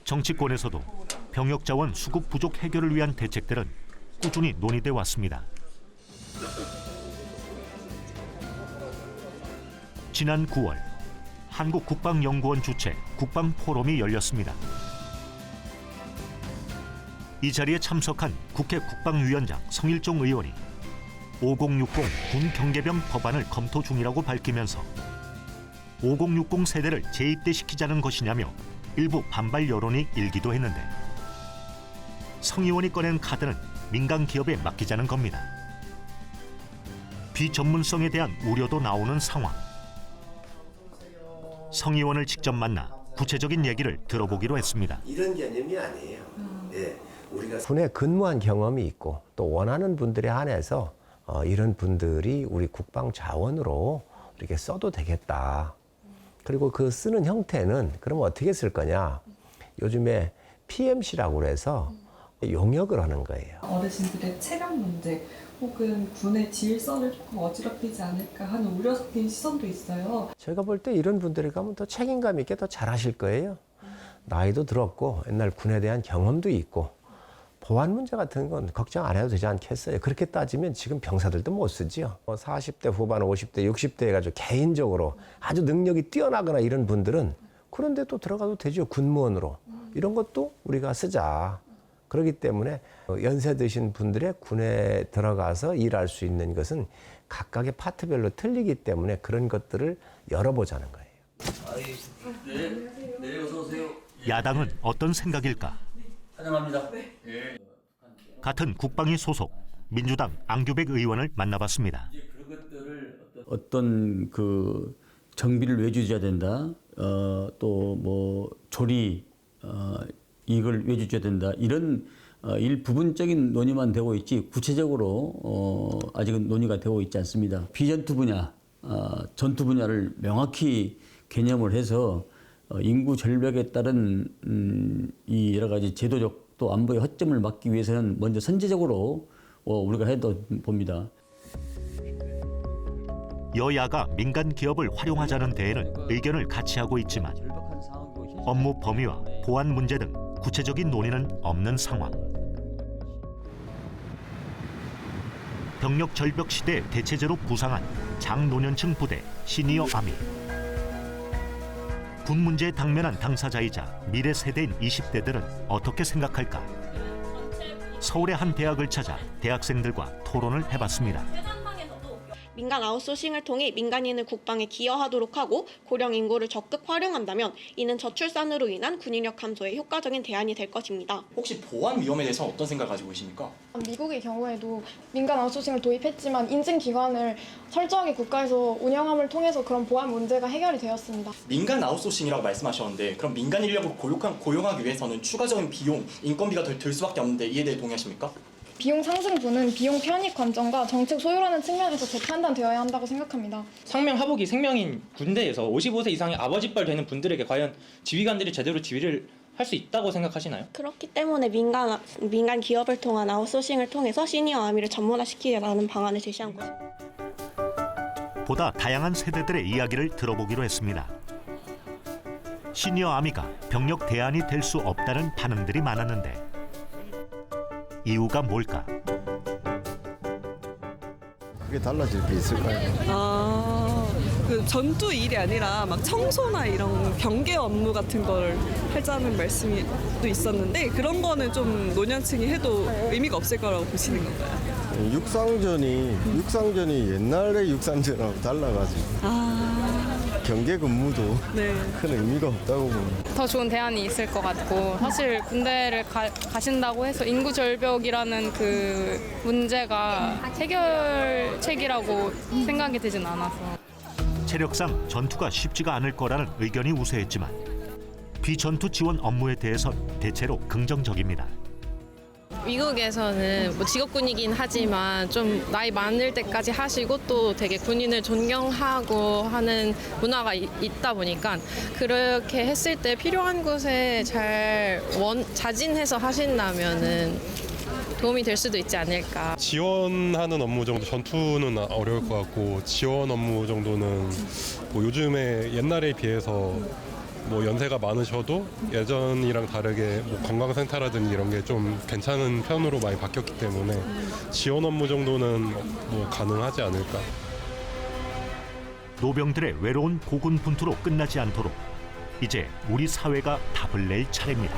정치권에서도 병역 자원 수급 부족 해결을 위한 대책들은 꾸준히 논의돼 왔습니다. 지난 9월 한국국방연구원 주최 국방포럼이 열렸습니다. 이 자리에 참석한 국회 국방위원장 성일종 의원이 5060 군 경계병 법안을 검토 중이라고 밝히면서 5060 세대를 재입대시키자는 것이냐며 일부 반발 여론이 일기도 했는데 성 의원이 꺼낸 카드는 민간 기업에 맡기자는 겁니다. 비전문성에 대한 우려도 나오는 상황. 성 의원을 직접 만나 구체적인 얘기를 들어보기로 했습니다. 이런 개념이 아니에요. 네, 우리가 군에 근무한 경험이 있고 또 원하는 분들에 한해서 이런 분들이 우리 국방 자원으로 이렇게 써도 되겠다. 그리고 그 쓰는 형태는 그럼 어떻게 쓸 거냐? 요즘에 PMC라고 해서 용역을 하는 거예요. 어르신들의 체감 문제 혹은 군의 질서를 조금 어지럽히지 않을까 하는 우려 섞인 시선도 있어요. 제가 볼 때 이런 분들이 가면 더 책임감 있게 더 잘하실 거예요. 나이도 들었고 옛날 군에 대한 경험도 있고 보안 문제 같은 건 걱정 안 해도 되지 않겠어요? 그렇게 따지면 지금 병사들도 못 쓰지요. 40대 후반, 50대, 60대 해가지고 개인적으로 아주 능력이 뛰어나거나 이런 분들은 그런데 또 들어가도 되죠. 군무원으로. 이런 것도 우리가 쓰자. 그렇기 때문에 연세 드신 분들의 군에 들어가서 일할 수 있는 것은 각각의 파트별로 틀리기 때문에 그런 것들을 열어보자는 거예요. 네, 어서 오세요. 야당은 어떤 생각일까? 환영합니다. 같은 국방위 소속 민주당 앙규백 의원을 만나봤습니다. 어떤 그 정비를 왜 주셔야 된다. 또 뭐 조리 이걸 왜 주셔야 된다. 이런 일부분적인 논의만 되고 있지 구체적으로 아직은 논의가 되고 있지 않습니다. 비전투 분야, 전투 분야를 명확히 개념을 해서 인구 절벽에 따른 이 여러 가지 제도적 또 안보의 허점을 막기 위해서는 먼저 선제적으로 우리가 해도 봅니다. 여야가 민간 기업을 활용하자는 데에는 의견을 같이 하고 있지만 업무 범위와 보안 문제 등 구체적인 논의는 없는 상황. 병력 절벽 시대 대체제로 부상한 장노년층 부대 시니어 아미. 군 문제에 당면한 당사자이자 미래 세대인 20대들은 어떻게 생각할까? 서울의 한 대학을 찾아 대학생들과 토론을 해봤습니다. 민간 아웃소싱을 통해 민간인을 국방에 기여하도록 하고 고령 인구를 적극 활용한다면 이는 저출산으로 인한 군인력 감소에 효과적인 대안이 될 것입니다. 혹시 보안 위험에 대해서 어떤 생각을 가지고 계십니까? 미국의 경우에도 민간 아웃소싱을 도입했지만 인증기관을 철저하게 국가에서 운영함을 통해서 그런 보안 문제가 해결이 되었습니다. 민간 아웃소싱이라고 말씀하셨는데 그럼 민간 인력을 고용하기 위해서는 추가적인 비용, 인건비가 더 들 수밖에 없는데 이에 대해 동의하십니까? 비용 상승분은 비용 편익 관점과 정책 소요라는 측면에서 재판단되어야 한다고 생각합니다. 상명하복이 생명인 군대에서 55세 이상의 아버지뻘 되는 분들에게 과연 지휘관들이 제대로 지휘를 할 수 있다고 생각하시나요? 그렇기 때문에 민간 기업을 통한 아웃소싱을 통해서 시니어 아미를 전문화시키려는 방안을 제시한 것입니다. 보다 다양한 세대들의 이야기를 들어보기로 했습니다. 시니어 아미가 병력 대안이 될 수 없다는 반응들이 많았는데 이유가 뭘까? 그게 달라질 게 있을까요? 그 전투 일이 아니라 막 청소나 이런 경계 업무 같은 걸 하자는 말씀이 또 있었는데 그런 거는 좀 노년층이 해도 의미가 없을 거라고 보시는 건가요? 육상전이 옛날의 육상전하고 달라가지고 경계 근무도 큰 의미가 없다고 봅니다. 더 좋은 대안이 있을 것 같고 사실 군대를 가신다고 해서 인구 절벽이라는 그 문제가 해결책이라고 생각이 되진 않아서. 체력상 전투가 쉽지가 않을 거라는 의견이 우세했지만 비전투 지원 업무에 대해선 대체로 긍정적입니다. 미국에서는 뭐 직업군이긴 하지만 좀 나이 많을 때까지 하시고 또 되게 군인을 존경하고 하는 문화가 있다 보니까 그렇게 했을 때 필요한 곳에 잘 자진해서 하신다면은 도움이 될 수도 있지 않을까. 지원하는 업무 정도, 전투는 어려울 것 같고 지원 업무 정도는 뭐 요즘에 옛날에 비해서 뭐 연세가 많으셔도 예전이랑 다르게 뭐 건강센터라든지 이런 게 좀 괜찮은 편으로 많이 바뀌었기 때문에 지원 업무 정도는 뭐 가능하지 않을까. 노병들의 외로운 고군분투로 끝나지 않도록 이제 우리 사회가 답을 낼 차례입니다.